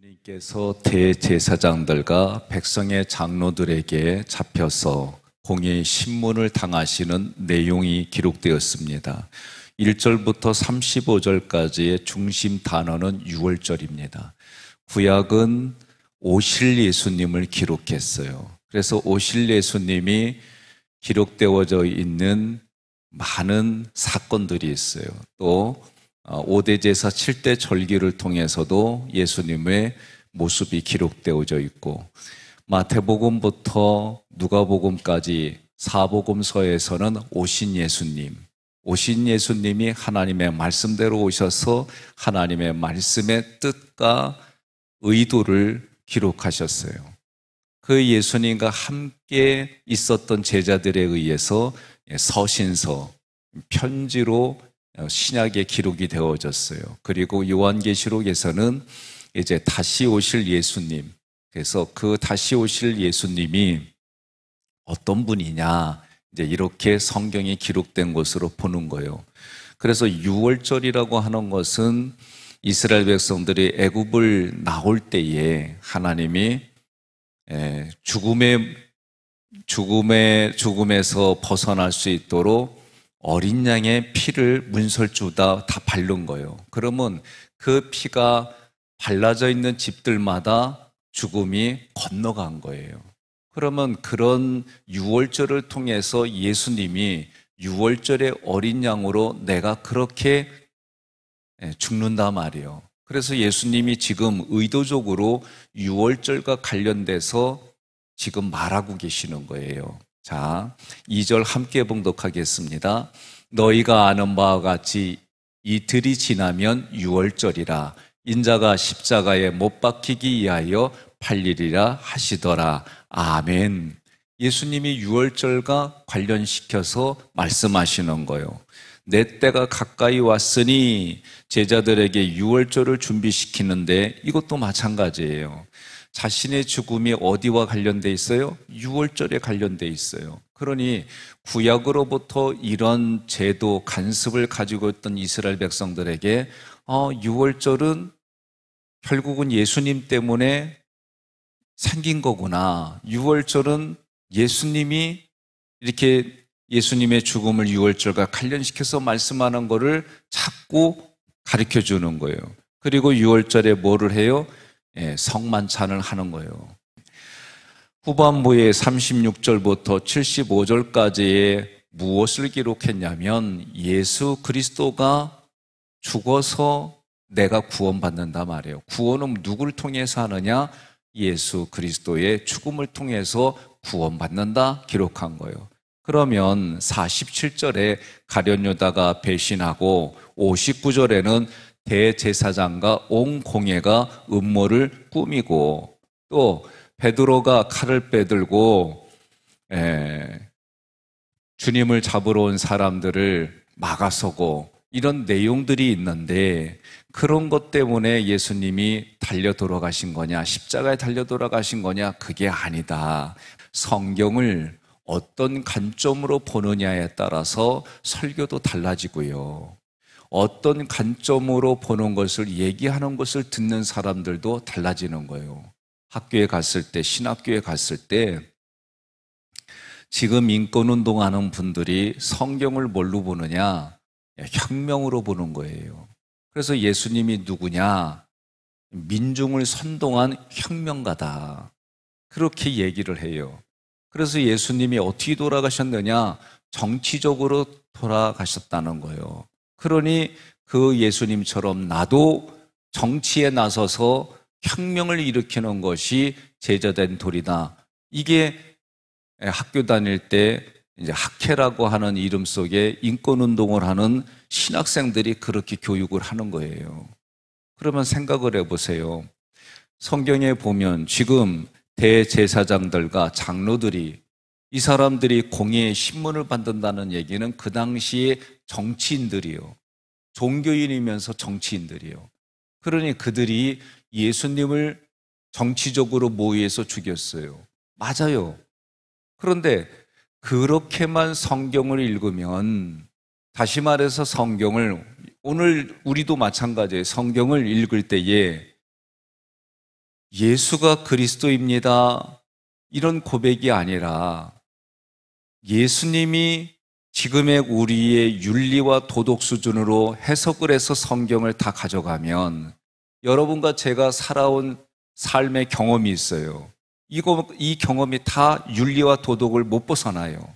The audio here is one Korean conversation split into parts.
주님께서 대제사장들과 백성의 장로들에게 잡혀서 공의 신문을 당하시는 내용이 기록되었습니다. 1절부터 35절까지의 중심 단어는 유월절입니다. 구약은 오실 예수님을 기록했어요. 그래서 오실 예수님이 기록되어져 있는 많은 사건들이 있어요. 또 5대 제사 7대 절기를 통해서도 예수님의 모습이 기록되어져 있고, 마태복음부터 누가복음까지 사복음서에서는 오신 예수님이 하나님의 말씀대로 오셔서 하나님의 말씀의 뜻과 의도를 기록하셨어요. 그 예수님과 함께 있었던 제자들에 의해서 서신서, 편지로 신약에 기록이 되어졌어요. 그리고 요한계시록에서는 이제 다시 오실 예수님, 그래서 그 다시 오실 예수님이 어떤 분이냐, 이제 이렇게 성경이 기록된 것으로 보는 거예요. 그래서 유월절이라고 하는 것은 이스라엘 백성들이 애굽을 나올 때에 하나님이 죽음에서 벗어날 수 있도록 어린 양의 피를 문설주다 다 바른 거예요. 그러면 그 피가 발라져 있는 집들마다 죽음이 건너간 거예요. 그러면 그런 유월절을 통해서 예수님이 유월절의 어린 양으로 내가 그렇게 죽는다 말이에요. 그래서 예수님이 지금 의도적으로 유월절과 관련돼서 지금 말하고 계시는 거예요. 자, 2절 함께 봉독하겠습니다. 너희가 아는 바와 같이 이틀이 지나면 유월절이라. 인자가 십자가에 못 박히기 위하여 팔리리라 하시더라. 아멘. 예수님이 유월절과 관련시켜서 말씀하시는 거예요. 내 때가 가까이 왔으니 제자들에게 유월절을 준비시키는데 이것도 마찬가지예요. 자신의 죽음이 어디와 관련돼 있어요? 유월절에 관련돼 있어요. 그러니 구약으로부터 이런 제도, 관습을 가지고 있던 이스라엘 백성들에게 유월절은 결국은 예수님 때문에 생긴 거구나. 유월절은 예수님이 이렇게 예수님의 죽음을 유월절과 관련시켜서 말씀하는 거를 자꾸 가르쳐 주는 거예요. 그리고 유월절에 뭐를 해요? 성만찬을 하는 거예요. 후반부에 36절부터 75절까지에 무엇을 기록했냐면 예수 그리스도가 죽어서 내가 구원받는다 말이에요. 구원은 누구를 통해서 하느냐? 예수 그리스도의 죽음을 통해서 구원받는다 기록한 거예요. 그러면 47절에 가룟 유다가 배신하고 59절에는 대제사장과 온 공회가 음모를 꾸미고, 또 베드로가 칼을 빼들고 주님을 잡으러 온 사람들을 막아서고, 이런 내용들이 있는데 그런 것 때문에 예수님이 달려 돌아가신 거냐, 십자가에 달려 돌아가신 거냐? 그게 아니다. 성경을 어떤 관점으로 보느냐에 따라서 설교도 달라지고요, 어떤 관점으로 보는 것을, 얘기하는 것을 듣는 사람들도 달라지는 거예요. 학교에 갔을 때, 신학교에 갔을 때 지금 인권운동하는 분들이 성경을 뭘로 보느냐? 혁명으로 보는 거예요. 그래서 예수님이 누구냐? 민중을 선동한 혁명가다, 그렇게 얘기를 해요. 그래서 예수님이 어떻게 돌아가셨느냐? 정치적으로 돌아가셨다는 거예요. 그러니 그 예수님처럼 나도 정치에 나서서 혁명을 일으키는 것이 제자된 도리다. 이게 학교 다닐 때 이제 학회라고 하는 이름 속에 인권운동을 하는 신학생들이 그렇게 교육을 하는 거예요. 그러면 생각을 해보세요. 성경에 보면 지금 대제사장들과 장로들이, 이 사람들이 공의의 신문을 받는다는 얘기는 그 당시에 정치인들이요, 종교인이면서 정치인들이요. 그러니 그들이 예수님을 정치적으로 모의해서 죽였어요. 맞아요. 그런데 그렇게만 성경을 읽으면, 다시 말해서 성경을, 오늘 우리도 마찬가지예요. 성경을 읽을 때에 예수가 그리스도입니다, 이런 고백이 아니라 예수님이 지금의 우리의 윤리와 도덕 수준으로 해석을 해서 성경을 다 가져가면, 여러분과 제가 살아온 삶의 경험이 있어요. 이 경험이 다 윤리와 도덕을 못 벗어나요.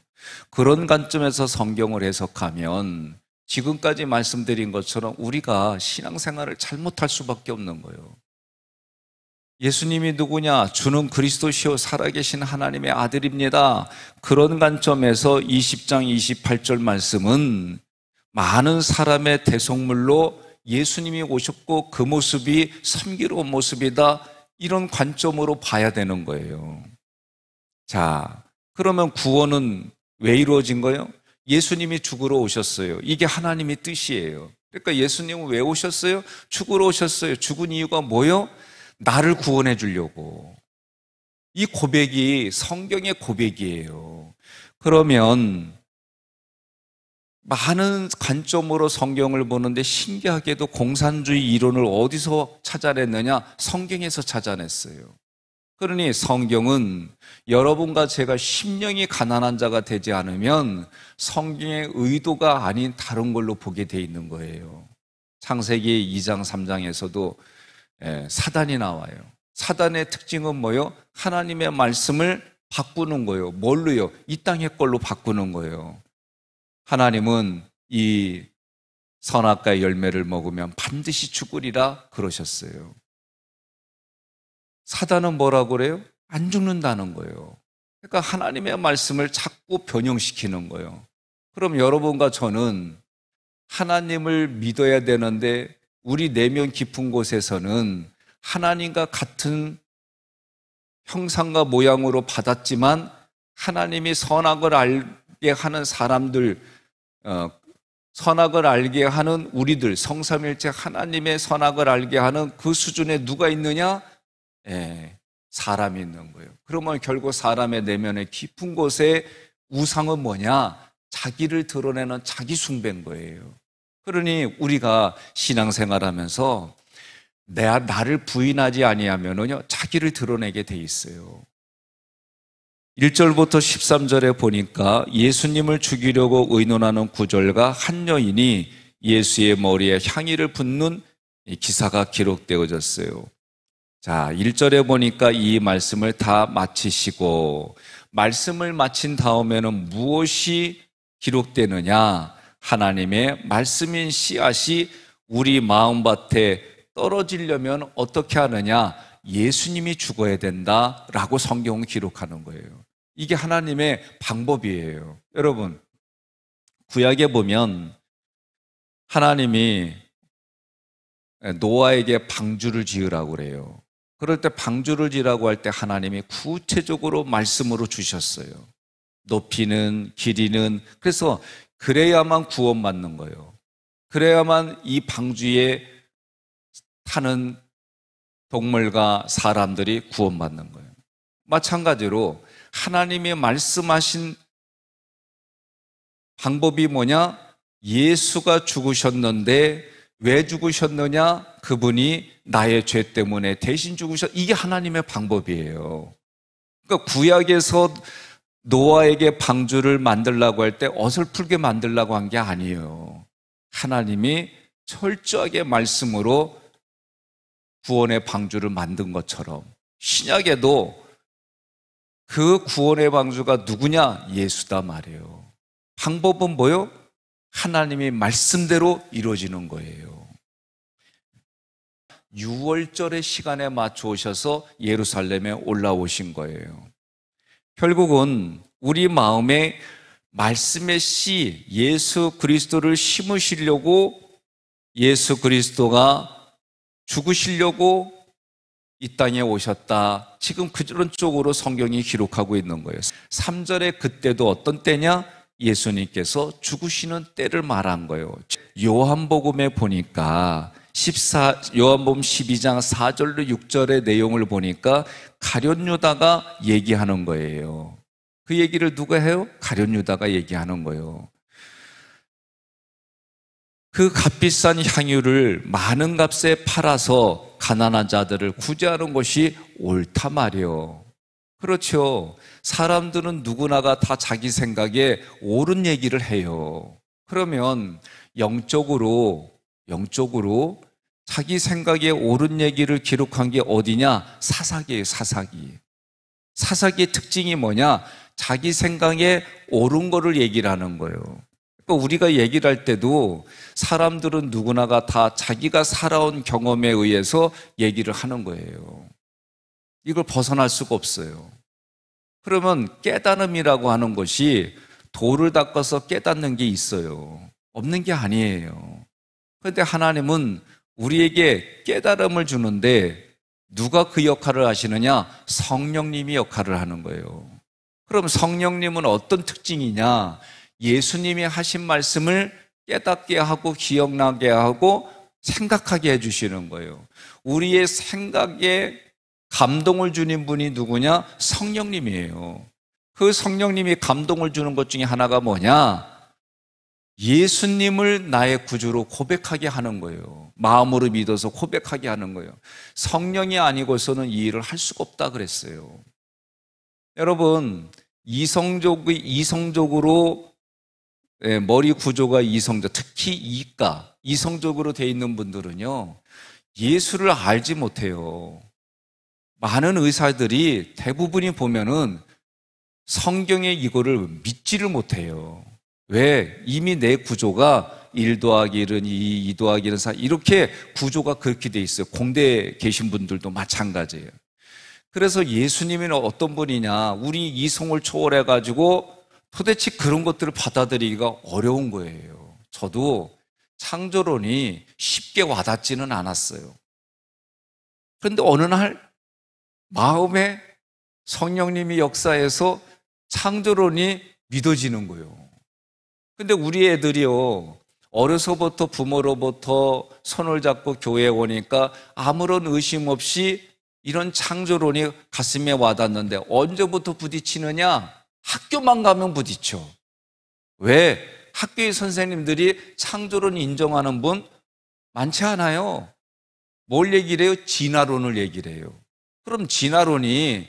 그런 관점에서 성경을 해석하면 지금까지 말씀드린 것처럼 우리가 신앙생활을 잘못할 수밖에 없는 거예요. 예수님이 누구냐? 주는 그리스도시요 살아계신 하나님의 아들입니다. 그런 관점에서 20장 28절 말씀은 많은 사람의 대속물로 예수님이 오셨고 그 모습이 섬기로운 모습이다, 이런 관점으로 봐야 되는 거예요. 자, 그러면 구원은 왜 이루어진 거예요? 예수님이 죽으러 오셨어요. 이게 하나님의 뜻이에요. 그러니까 예수님은 왜 오셨어요? 죽으러 오셨어요. 죽은 이유가 뭐예요? 나를 구원해 주려고. 이 고백이 성경의 고백이에요. 그러면 많은 관점으로 성경을 보는데 신기하게도 공산주의 이론을 어디서 찾아냈느냐? 성경에서 찾아냈어요. 그러니 성경은 여러분과 제가 심령이 가난한 자가 되지 않으면 성경의 의도가 아닌 다른 걸로 보게 돼 있는 거예요. 창세기 2장 3장에서도 사단이 나와요. 사단의 특징은 뭐예요? 하나님의 말씀을 바꾸는 거예요. 뭘로요? 이 땅의 걸로 바꾸는 거예요. 하나님은 이 선악과의 열매를 먹으면 반드시 죽으리라 그러셨어요. 사단은 뭐라고 그래요? 안 죽는다는 거예요. 그러니까 하나님의 말씀을 자꾸 변형시키는 거예요. 그럼 여러분과 저는 하나님을 믿어야 되는데 우리 내면 깊은 곳에서는 하나님과 같은 형상과 모양으로 받았지만 하나님이 선악을 알게 하는 사람들, 선악을 알게 하는 우리들, 성삼일체 하나님의 선악을 알게 하는 그 수준에 누가 있느냐? 사람이 있는 거예요. 그러면 결국 사람의 내면의 깊은 곳에 우상은 뭐냐? 자기를 드러내는 자기 숭배인 거예요. 그러니 우리가 신앙생활하면서 나를 부인하지 아니하면은요, 자기를 드러내게 돼 있어요. 1절부터 13절에 보니까 예수님을 죽이려고 의논하는 구절과 한 여인이 예수의 머리에 향유를 붓는 기사가 기록되어졌어요. 자, 1절에 보니까 이 말씀을 다 마치시고, 말씀을 마친 다음에는 무엇이 기록되느냐? 하나님의 말씀인 씨앗이 우리 마음밭에 떨어지려면 어떻게 하느냐? 예수님이 죽어야 된다라고 성경은 기록하는 거예요. 이게 하나님의 방법이에요. 여러분, 구약에 보면 하나님이 노아에게 방주를 지으라고 그래요. 그럴 때 방주를 지으라고 할 때 하나님이 구체적으로 말씀으로 주셨어요. 높이는, 길이는. 그래서 그래야만 구원받는 거예요. 그래야만 이 방주에 타는 동물과 사람들이 구원받는 거예요. 마찬가지로 하나님이 말씀하신 방법이 뭐냐? 예수가 죽으셨는데 왜 죽으셨느냐? 그분이 나의 죄 때문에 대신 이게 하나님의 방법이에요. 그러니까 구약에서 노아에게 방주를 만들라고 할 때 어설프게 만들라고 한 게 아니에요. 하나님이 철저하게 말씀으로 구원의 방주를 만든 것처럼 신약에도 그 구원의 방주가 누구냐? 예수다 말이에요. 방법은 뭐요? 하나님의 말씀대로 이루어지는 거예요. 6월절의 시간에 맞춰 오셔서 예루살렘에 올라오신 거예요. 결국은 우리 마음에 말씀의 씨 예수 그리스도를 심으시려고, 예수 그리스도가 죽으시려고 이 땅에 오셨다. 지금 그런 쪽으로 성경이 기록하고 있는 거예요. 3절에 그때도 어떤 때냐? 예수님께서 죽으시는 때를 말한 거예요. 요한복음에 보니까 요한복음 12장 4절로 6절의 내용을 보니까 가룟 유다가 얘기하는 거예요. 그 얘기를 누가 해요? 가룟 유다가 얘기하는 거예요. 그 값비싼 향유를 많은 값에 팔아서 가난한 자들을 구제하는 것이 옳다 말이요. 그렇죠. 사람들은 누구나가 다 자기 생각에 옳은 얘기를 해요. 그러면 영적으로 자기 생각에 옳은 얘기를 기록한 게 어디냐? 사사기예요, 사사기. 사사기의 특징이 뭐냐? 자기 생각에 옳은 거를 얘기를 하는 거예요. 그러니까 우리가 얘기를 할 때도 사람들은 누구나가 다 자기가 살아온 경험에 의해서 얘기를 하는 거예요. 이걸 벗어날 수가 없어요. 그러면 깨달음이라고 하는 것이 돌을 닦아서 깨닫는 게 있어요. 없는 게 아니에요. 그런데 하나님은 우리에게 깨달음을 주는데 누가 그 역할을 하시느냐? 성령님이 역할을 하는 거예요. 그럼 성령님은 어떤 특징이냐? 예수님이 하신 말씀을 깨닫게 하고 기억나게 하고 생각하게 해주시는 거예요. 우리의 생각에 감동을 주는 분이 누구냐? 성령님이에요. 그 성령님이 감동을 주는 것 중에 하나가 뭐냐? 예수님을 나의 구주로 고백하게 하는 거예요. 마음으로 믿어서 고백하게 하는 거예요. 성령이 아니고서는 이 일을 할 수가 없다 그랬어요. 여러분, 이성적으로 머리 구조가 이성적, 특히 이성적으로 되어 있는 분들은요, 예수를 알지 못해요. 많은 의사들이 대부분이 보면은 성경의 이거를 믿지를 못해요. 왜? 이미 내 구조가 1 더하기 1은 2, 2 더하기 1은 4 이렇게 구조가 그렇게 돼 있어요. 공대에 계신 분들도 마찬가지예요. 그래서 예수님은 어떤 분이냐? 우리 이성을 초월해가지고 도대체 그런 것들을 받아들이기가 어려운 거예요. 저도 창조론이 쉽게 와닿지는 않았어요. 그런데 어느 날 마음에 성령님이 역사해서 창조론이 믿어지는 거예요. 근데 우리 애들이요, 어려서부터 부모로부터 손을 잡고 교회에 오니까 아무런 의심 없이 이런 창조론이 가슴에 와닿는데 언제부터 부딪히느냐? 학교만 가면 부딪혀. 왜? 학교의 선생님들이 창조론 인정하는 분 많지 않아요. 뭘 얘기를 해요? 진화론을 얘기를 해요. 그럼 진화론이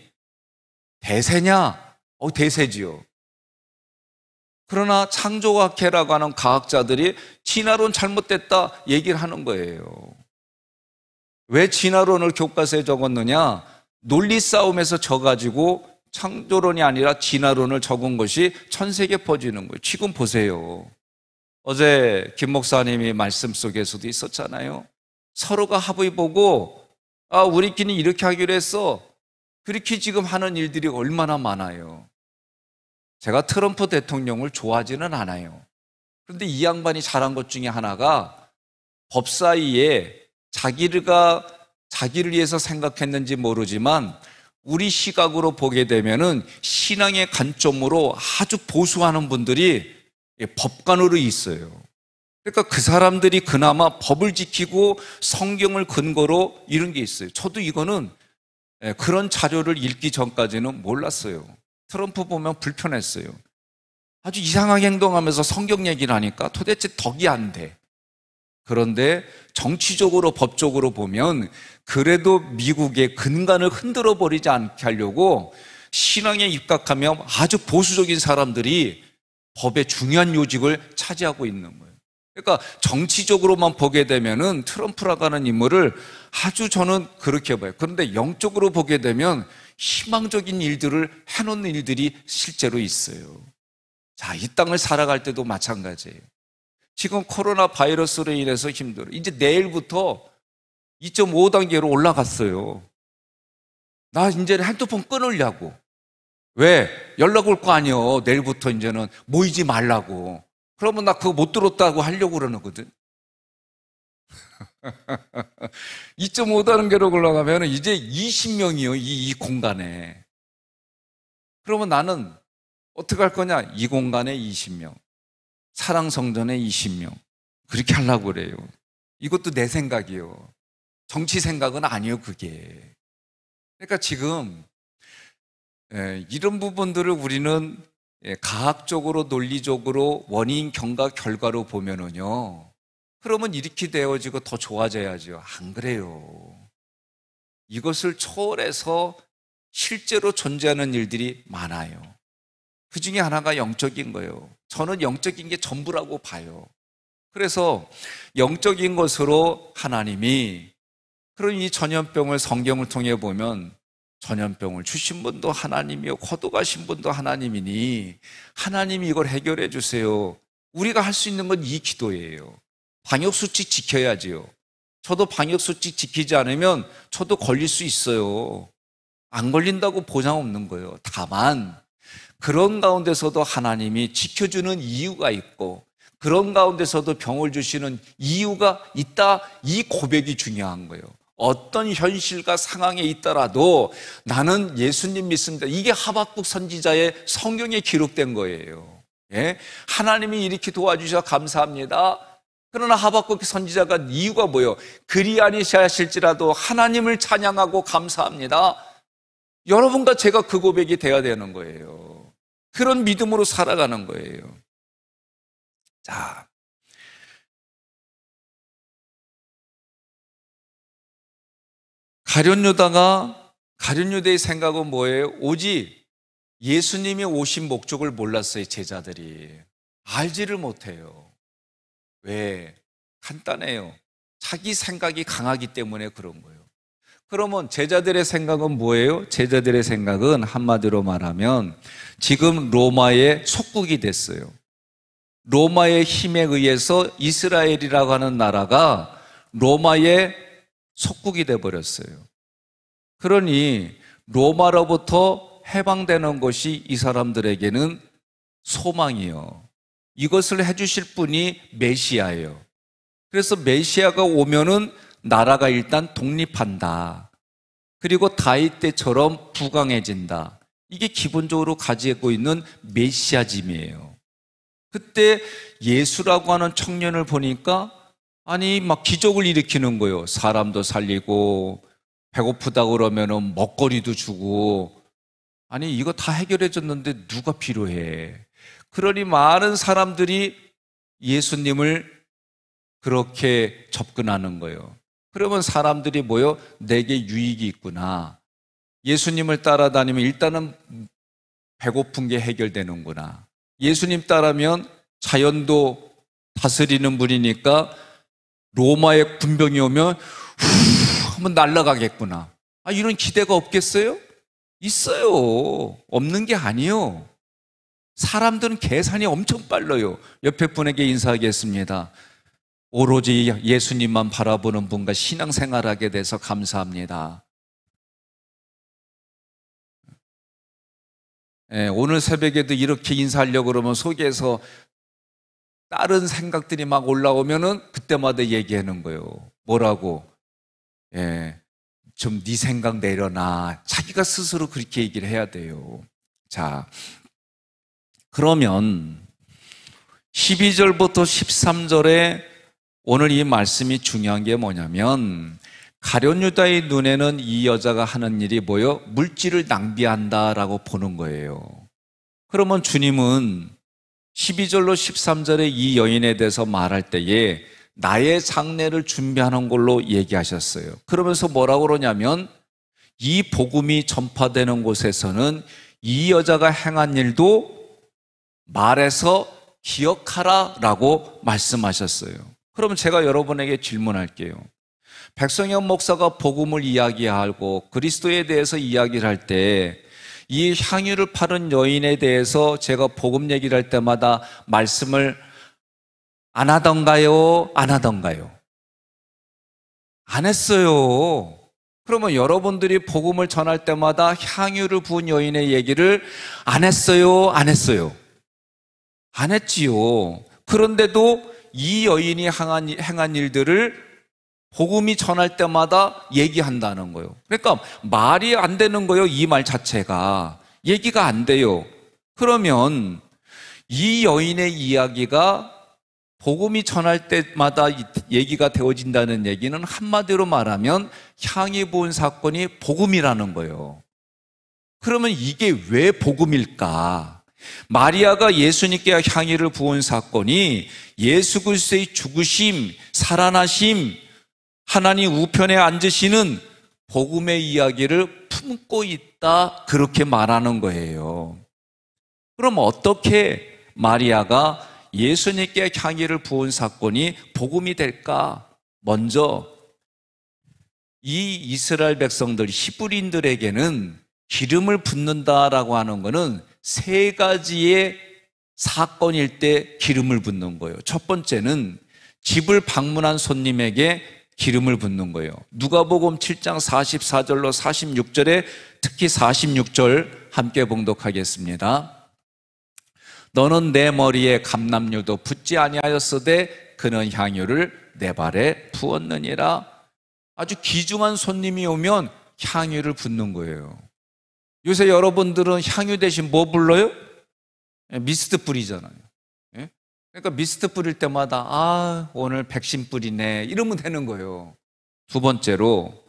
대세냐? 대세지요. 그러나 창조학회라고 하는 과학자들이 진화론 잘못됐다 얘기를 하는 거예요. 왜 진화론을 교과서에 적었느냐? 논리 싸움에서 져가지고 창조론이 아니라 진화론을 적은 것이 전 세계에 퍼지는 거예요. 지금 보세요. 어제 김 목사님이 말씀 속에서도 있었잖아요. 서로가 합의 보고 우리끼리 이렇게 하기로 했어. 그렇게 지금 하는 일들이 얼마나 많아요. 제가 트럼프 대통령을 좋아하지는 않아요. 그런데 이 양반이 잘한 것 중에 하나가 법사위에 자기를 위해서 생각했는지 모르지만 우리 시각으로 보게 되면은 신앙의 관점으로 아주 보수하는 분들이 법관으로 있어요. 그러니까 그 사람들이 그나마 법을 지키고 성경을 근거로 이런 게 있어요. 저도 이거는 그런 자료를 읽기 전까지는 몰랐어요. 트럼프 보면 불편했어요. 아주 이상하게 행동하면서 성경 얘기를 하니까 도대체 덕이 안 돼. 그런데 정치적으로 법적으로 보면 그래도 미국의 근간을 흔들어 버리지 않게 하려고 신앙에 입각하면 아주 보수적인 사람들이 법의 중요한 요직을 차지하고 있는 거예요. 그러니까 정치적으로만 보게 되면은 트럼프라고 하는 인물을 아주 저는 그렇게 봐요. 그런데 영적으로 보게 되면 희망적인 일들을 해놓는 일들이 실제로 있어요. 자, 이 땅을 살아갈 때도 마찬가지예요. 지금 코로나 바이러스로 인해서 힘들어요. 이제 내일부터 2.5단계로 올라갔어요. 나 이제는 핸드폰 끊으려고. 왜? 연락 올 거 아니에요. 내일부터 이제는 모이지 말라고. 그러면 나 그거 못 들었다고 하려고 그러는 거든. 2.5단계로 올라가면 이제 20명이요. 이 공간에. 그러면 나는 어떻게 할 거냐? 이 공간에 20명. 사랑성전에 20명. 그렇게 하려고 그래요. 이것도 내 생각이에요. 정치 생각은 아니에요, 그게. 그러니까 지금 이런 부분들을 우리는 과학적으로 논리적으로 원인, 경과, 결과로 보면은요, 그러면 이렇게 되어지고 더 좋아져야죠. 안 그래요. 이것을 초월해서 실제로 존재하는 일들이 많아요. 그 중에 하나가 영적인 거예요. 저는 영적인 게 전부라고 봐요. 그래서 영적인 것으로 하나님이, 그런 이 전염병을 성경을 통해 보면 전염병을 주신 분도 하나님이요, 거듭하신 분도 하나님이니 하나님이 이걸 해결해 주세요. 우리가 할 수 있는 건 이 기도예요. 방역수칙 지켜야지요. 저도 방역수칙 지키지 않으면 저도 걸릴 수 있어요. 안 걸린다고 보장 없는 거예요. 다만 그런 가운데서도 하나님이 지켜주는 이유가 있고, 그런 가운데서도 병을 주시는 이유가 있다, 이 고백이 중요한 거예요. 어떤 현실과 상황에 있더라도 나는 예수님 믿습니다. 이게 하박국 선지자의 성경에 기록된 거예요. 예? 하나님이 이렇게 도와주셔서 감사합니다. 그러나 하박국 선지자가 이유가 뭐예요? 그리 아니하실지라도 하나님을 찬양하고 감사합니다. 여러분과 제가 그 고백이 돼야 되는 거예요. 그런 믿음으로 살아가는 거예요. 자, 가룟유다의 생각은 뭐예요? 오직 예수님이 오신 목적을 몰랐어요. 제자들이 알지를 못해요. 왜? 간단해요. 자기 생각이 강하기 때문에 그런 거예요. 그러면 제자들의 생각은 뭐예요? 제자들의 생각은 한마디로 말하면 지금 로마의 속국이 됐어요. 로마의 힘에 의해서 이스라엘이라고 하는 나라가 로마의 속국이 돼버렸어요. 그러니 로마로부터 해방되는 것이 이 사람들에게는 소망이요. 이것을 해주실 분이 메시아예요. 그래서 메시아가 오면은 나라가 일단 독립한다. 그리고 다윗 때처럼 부강해진다. 이게 기본적으로 가지고 있는 메시아즘이에요. 그때 예수라고 하는 청년을 보니까 아니 막 기적을 일으키는 거예요. 사람도 살리고 배고프다 그러면은 먹거리도 주고, 아니 이거 다 해결해 줬는데 누가 필요해? 그러니 많은 사람들이 예수님을 그렇게 접근하는 거예요. 그러면 사람들이 뭐요? 내게 유익이 있구나. 예수님을 따라다니면 일단은 배고픈 게 해결되는구나. 예수님 따르면 자연도 다스리는 분이니까 로마의 군병이 오면 후 한번 날아가겠구나. 이런 기대가 없겠어요? 있어요. 없는 게 아니에요. 사람들은 계산이 엄청 빨라요. 옆에 분에게 인사하겠습니다. 오로지 예수님만 바라보는 분과 신앙생활하게 돼서 감사합니다. 오늘 새벽에도 이렇게 인사하려고 그러면 속에서 다른 생각들이 막 올라오면은 그때마다 얘기하는 거예요. 뭐라고? 좀 네 생각 내려놔. 자기가 스스로 그렇게 얘기를 해야 돼요. 자, 그러면 12절부터 13절에 오늘 이 말씀이 중요한 게 뭐냐면, 가룟유다의 눈에는 이 여자가 하는 일이 뭐예요? 물질을 낭비한다라고 보는 거예요. 그러면 주님은 12절로 13절에 이 여인에 대해서 말할 때에 나의 장례를 준비하는 걸로 얘기하셨어요. 그러면서 뭐라고 그러냐면, 이 복음이 전파되는 곳에서는 이 여자가 행한 일도 말해서 기억하라라고 말씀하셨어요. 그러면 제가 여러분에게 질문할게요. 백성현 목사가 복음을 이야기하고 그리스도에 대해서 이야기를 할 때 이 향유를 파는 여인에 대해서 제가 복음 얘기를 할 때마다 말씀을 안 하던가요? 안 하던가요? 안 했어요. 그러면 여러분들이 복음을 전할 때마다 향유를 부은 여인의 얘기를 안 했어요? 안 했어요? 안 했지요. 그런데도 이 여인이 행한 일들을 복음이 전할 때마다 얘기한다는 거예요. 그러니까 말이 안 되는 거예요. 이 말 자체가 얘기가 안 돼요. 그러면 이 여인의 이야기가 복음이 전할 때마다 얘기가 되어진다는 얘기는 한마디로 말하면 향유 부은 사건이 복음이라는 거예요. 그러면 이게 왜 복음일까? 마리아가 예수님께 향유를 부은 사건이 예수 그리스도의 죽으심, 살아나심, 하나님 우편에 앉으시는 복음의 이야기를 품고 있다, 그렇게 말하는 거예요. 그럼 어떻게 마리아가 예수님께 향유를 부은 사건이 복음이 될까? 먼저 이 이스라엘 백성들, 히브리인들에게는 기름을 붓는다라고 하는 것은 세 가지의 사건일 때 기름을 붓는 거예요. 첫 번째는 집을 방문한 손님에게 기름을 붓는 거예요. 누가복음 7장 44절로 46절에 특히 46절 함께 봉독하겠습니다. 너는 내 머리에 감람유도 붓지 아니하였으되 그는 향유를 내 발에 부었느니라. 아주 귀중한 손님이 오면 향유를 붓는 거예요. 요새 여러분들은 향유 대신 뭐 불러요? 미스트 뿌리잖아요. 그러니까 미스트 뿌릴 때마다 오늘 백신 뿌리네 이러면 되는 거예요. 두 번째로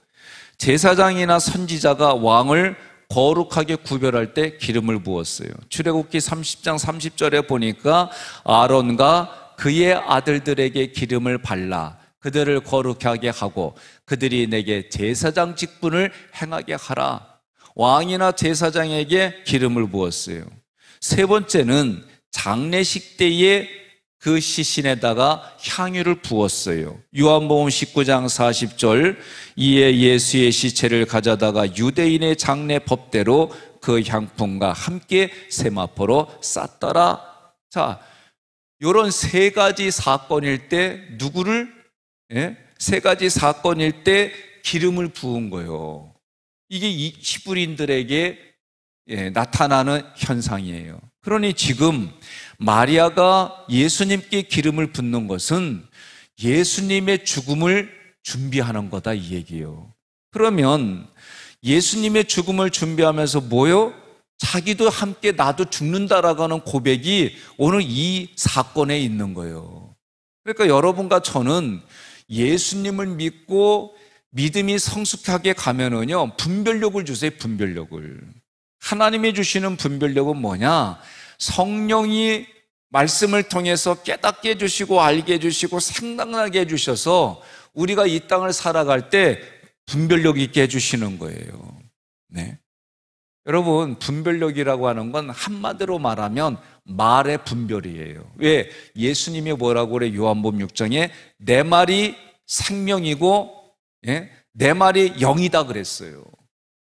제사장이나 선지자가 왕을 거룩하게 구별할 때 기름을 부었어요. 출애굽기 30장 30절에 보니까 아론과 그의 아들들에게 기름을 발라 그들을 거룩하게 하고 그들이 내게 제사장 직분을 행하게 하라. 왕이나 제사장에게 기름을 부었어요. 세 번째는 장례식 때에 그 시신에다가 향유를 부었어요. 요한복음 19장 40절 이에 예수의 시체를 가져다가 유대인의 장례 법대로 그 향품과 함께 세마포로 쌌더라. 자, 이런 세 가지 사건일 때 누구를? 세 가지 사건일 때 기름을 부은 거예요. 이게 이 히브리인들에게 나타나는 현상이에요. 그러니 지금 마리아가 예수님께 기름을 붓는 것은 예수님의 죽음을 준비하는 거다 이 얘기예요. 그러면 예수님의 죽음을 준비하면서 뭐요? 자기도 함께 나도 죽는다라고 하는 고백이 오늘 이 사건에 있는 거예요. 그러니까 여러분과 저는 예수님을 믿고 믿음이 성숙하게 가면은요, 분별력을 주세요. 분별력을. 하나님이 주시는 분별력은 뭐냐? 성령이 말씀을 통해서 깨닫게 해주시고 알게 해주시고 생각나게 해주셔서 우리가 이 땅을 살아갈 때 분별력 있게 해주시는 거예요. 네. 여러분, 분별력이라고 하는 건 한마디로 말하면 말의 분별이에요. 왜? 예수님이 뭐라고 그래? 요한복음 6장에 내 말이 생명이고 내 말이 영이다 그랬어요.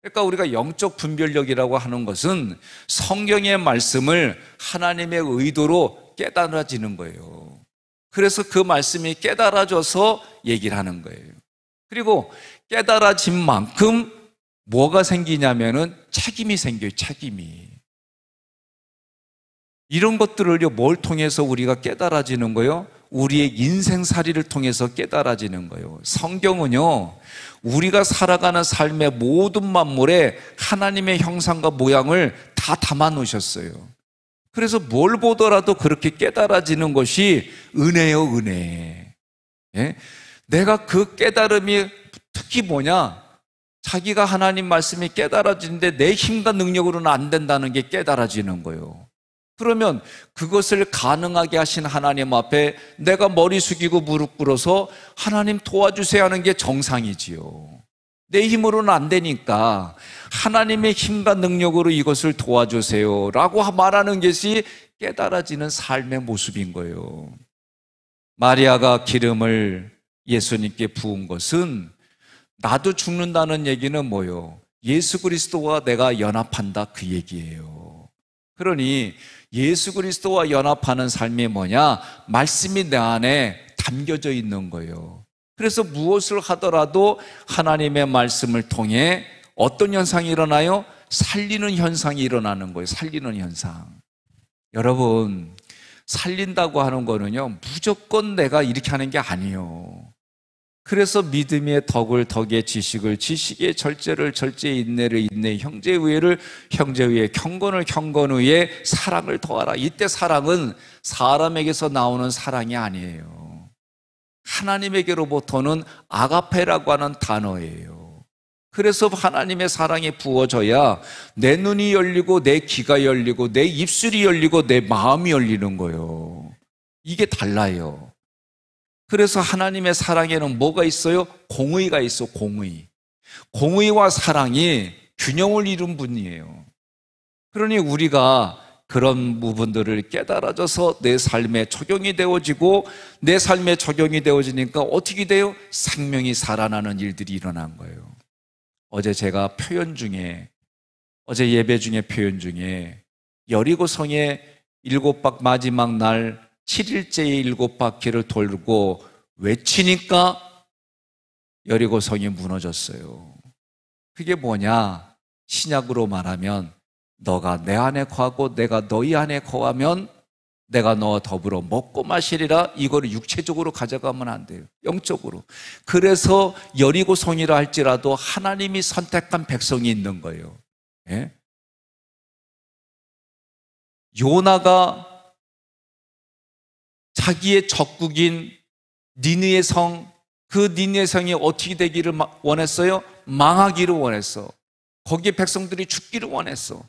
그러니까 우리가 영적 분별력이라고 하는 것은 성경의 말씀을 하나님의 의도로 깨달아지는 거예요. 그래서 그 말씀이 깨달아져서 얘기를 하는 거예요. 그리고 깨달아진 만큼 뭐가 생기냐면은 책임이 생겨요. 책임이. 이런 것들을요, 뭘 통해서 우리가 깨달아지는 거예요? 우리의 인생살이를 통해서 깨달아지는 거예요. 성경은요, 우리가 살아가는 삶의 모든 만물에 하나님의 형상과 모양을 다 담아 놓으셨어요. 그래서 뭘 보더라도 그렇게 깨달아지는 것이 은혜요, 은혜. 내가 그 깨달음이 특히 뭐냐? 자기가 하나님 말씀이 깨달아지는데 내 힘과 능력으로는 안 된다는 게 깨달아지는 거예요. 그러면 그것을 가능하게 하신 하나님 앞에 내가 머리 숙이고 무릎 꿇어서 하나님 도와주세요 하는 게 정상이지요. 내 힘으로는 안 되니까 하나님의 힘과 능력으로 이것을 도와주세요 라고 말하는 것이 깨달아지는 삶의 모습인 거예요. 마리아가 기름을 예수님께 부은 것은 나도 죽는다는 얘기는 뭐예요? 예수 그리스도와 내가 연합한다 그 얘기예요. 그러니 예수 그리스도와 연합하는 삶이 뭐냐? 말씀이 내 안에 담겨져 있는 거예요. 그래서 무엇을 하더라도 하나님의 말씀을 통해 어떤 현상이 일어나요? 살리는 현상이 일어나는 거예요. 살리는 현상. 여러분, 살린다고 하는 거는요, 무조건 내가 이렇게 하는 게 아니에요. 그래서 믿음의 덕을 덕의 지식을 지식의 절제를 절제의 인내를 인내의 형제의 의를 형제의 의에 경건을 경건 의에 사랑을 더하라. 이때 사랑은 사람에게서 나오는 사랑이 아니에요. 하나님에게로부터는 아가페라고 하는 단어예요. 그래서 하나님의 사랑이 부어져야 내 눈이 열리고 내 귀가 열리고 내 입술이 열리고 내 마음이 열리는 거예요. 이게 달라요. 그래서 하나님의 사랑에는 뭐가 있어요? 공의가 있어, 공의. 공의와 사랑이 균형을 이룬 분이에요. 그러니 우리가 그런 부분들을 깨달아져서 내 삶에 적용이 되어지고 내 삶에 적용이 되어지니까 어떻게 돼요? 생명이 살아나는 일들이 일어난 거예요. 어제 제가 표현 중에, 어제 예배 중에 표현 중에 여리고성의 7박 마지막 날 7일째의 7바퀴를 돌고 외치니까 여리고성이 무너졌어요. 그게 뭐냐? 신약으로 말하면 너가 내 안에 거하고 내가 너희 안에 거하면 내가 너와 더불어 먹고 마시리라. 이거를 육체적으로 가져가면 안 돼요. 영적으로. 그래서 여리고성이라 할지라도 하나님이 선택한 백성이 있는 거예요. 예? 요나가 자기의 적국인 니느의 성, 그 니느의 성이 어떻게 되기를 원했어요? 망하기를 원했어. 거기에 백성들이 죽기를 원했어.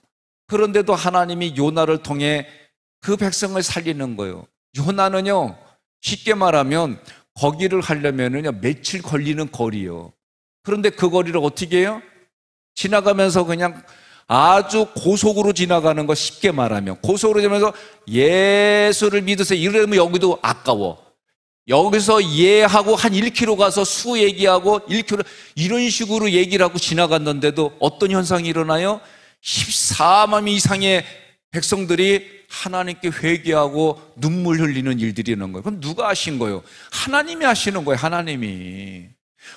그런데도 하나님이 요나를 통해 그 백성을 살리는 거예요. 요나는요, 쉽게 말하면 거기를 하려면은요 며칠 걸리는 거리요. 그런데 그 거리를 어떻게 해요? 지나가면서 그냥 아주 고속으로 지나가는 거. 쉽게 말하면 고속으로 지나면서 예수를 믿으세요 이러면 여기도 아까워. 여기서 예하고 한 1km 가서 수 얘기하고 1km 이런 식으로 얘기를 하고 지나갔는데도 어떤 현상이 일어나요? 14만 이상의 백성들이 하나님께 회개하고 눈물 흘리는 일들이 있는 거예요. 그럼 누가 하신 거예요? 하나님이 하시는 거예요. 하나님이.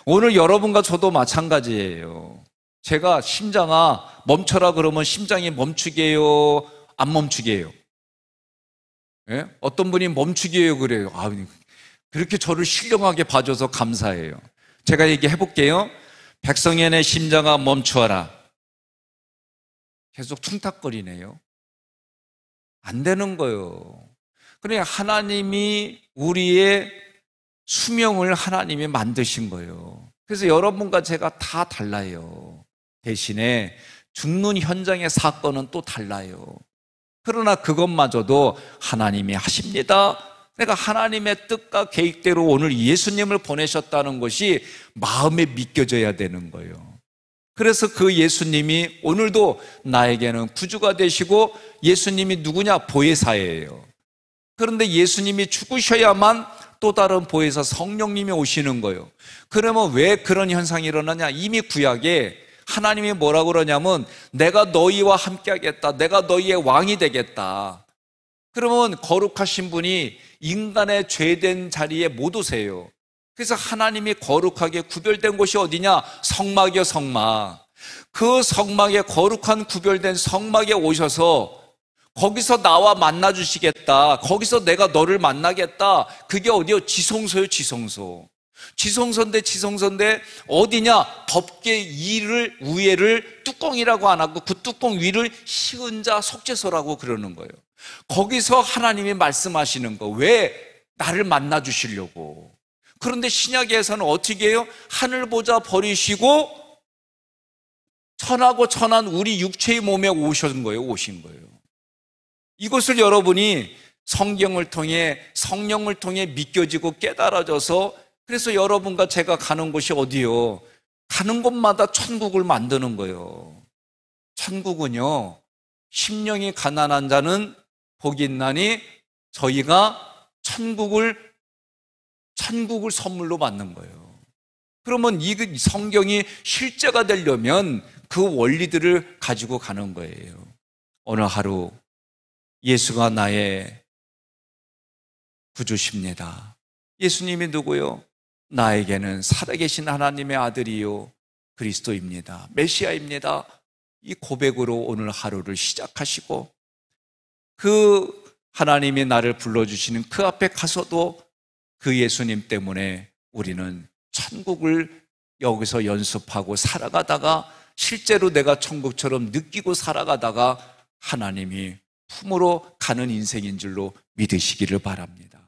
오늘 여러분과 저도 마찬가지예요. 제가 심장아 멈춰라 그러면 심장이 멈추게 해요? 안 멈추게 해요? 예? 어떤 분이 멈추게 해요 그래요. 그렇게 저를 신령하게 봐줘서 감사해요. 제가 얘기해 볼게요. 백성의 내 심장아 멈추어라. 계속 퉁탁거리네요. 안 되는 거예요. 그러니까 하나님이 우리의 수명을 하나님이 만드신 거예요. 그래서 여러분과 제가 다 달라요. 대신에 죽는 현장의 사건은 또 달라요. 그러나 그것마저도 하나님이 하십니다. 그러니까 하나님의 뜻과 계획대로 오늘 예수님을 보내셨다는 것이 마음에 믿겨져야 되는 거예요. 그래서 그 예수님이 오늘도 나에게는 구주가 되시고, 예수님이 누구냐? 보혜사예요. 그런데 예수님이 죽으셔야만 또 다른 보혜사 성령님이 오시는 거예요. 그러면 왜 그런 현상이 일어나냐? 이미 구약에 하나님이 뭐라고 그러냐면 내가 너희와 함께 하겠다. 내가 너희의 왕이 되겠다. 그러면 거룩하신 분이 인간의 죄된 자리에 못 오세요. 그래서 하나님이 거룩하게 구별된 곳이 어디냐? 성막이요, 성막. 그 성막에, 거룩한 구별된 성막에 오셔서 거기서 나와 만나 주시겠다. 거기서 내가 너를 만나겠다. 그게 어디요? 지성소요, 지성소. 지성소인데 어디냐? 덮개 위를 뚜껑이라고 안 하고 그 뚜껑 위를 시은 자 속죄소라고 그러는 거예요. 거기서 하나님이 말씀하시는 거. 왜? 나를 만나 주시려고. 그런데 신약에서는 어떻게 해요? 하늘 보좌 버리시고 천하고 천한 우리 육체의 몸에 오신 거예요. 이것을 여러분이 성경을 통해, 성령을 통해 믿겨지고 깨달아져서, 그래서 여러분과 제가 가는 곳이 어디요? 가는 곳마다 천국을 만드는 거예요. 천국은요, 심령이 가난한 자는 복이 있나니 저희가 천국을 선물로 받는 거예요. 그러면 이 성경이 실제가 되려면 그 원리들을 가지고 가는 거예요. 오늘 하루 예수가 나의 구주십니다. 예수님이 누구요? 나에게는 살아계신 하나님의 아들이요 그리스도입니다. 메시아입니다. 이 고백으로 오늘 하루를 시작하시고, 그 하나님이 나를 불러주시는 그 앞에 가서도 그 예수님 때문에 우리는 천국을 여기서 연습하고 살아가다가 실제로 내가 천국처럼 느끼고 살아가다가 하나님이 품으로 가는 인생인 줄로 믿으시기를 바랍니다.